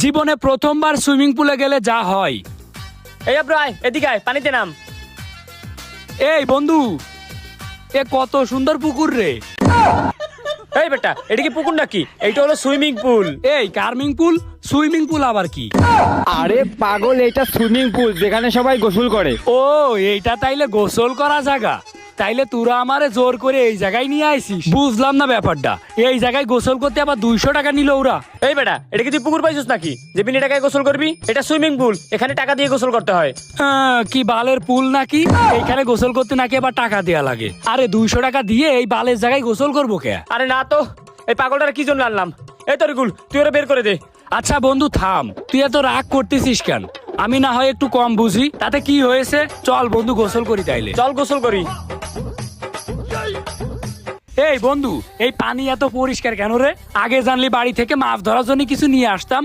জীবনে প্রথমবার সুইমিং পুলে গেলে যা হয়। এই আয় এদিকে আয়, পানিতে নাম। এই বন্ধু, এ কত সুন্দর পুকুর রে। এই বেটা, এটা কি পুকুর নাকি? এইটা হলো সুইমিং পুল। এই কার্মিং পুল, সুইমিং পুল আবার কি? আরে পাগল, এটা সুইমিং পুল যেখানে সবাই গোসল করে। ও এইটা তাইলে গোসল করা জায়গা। তাইলে তোরা আমারে জোর করে এই জায়গায় নিয়ে আইছিস, বুঝলাম না ব্যাপারটা। এই জায়গায় গোসল করতে আবার 200 টাকা নিল ওরা। এই বেটা, এটা কি তুই পুকুর পাইছিস নাকি যে বিনা টাকায় গোসল করবি? এটা সুইমিং পুল, এখানে টাকা দিয়ে গোসল করতে হয়। কি বালের পুল নাকি? এইখানে গোসল করতে নাকি আবার টাকা দেয়া লাগে? আরে 200 টাকা দিয়ে এই বালের জায়গায় গোসল করবো কে? আরে না তো, এই পাগলটার কি জন্য আনলাম? এই তরিকুল, তুই ওরা বের করে দে। আচ্ছা বন্ধু থাম, তুই এত রাগ করতেছিস কেন? আমি না হয় একটু কম বুঝি, তাতে কি হয়েছে? চল বন্ধু গোসল করি তাইলে। চল গোসল করি। এই বন্ধু, এই পানি এত পরিষ্কার কেন রে? আগে জানলি বাড়ি থেকে মাছ ধরার জন্য কিছু নিয়ে আসতাম।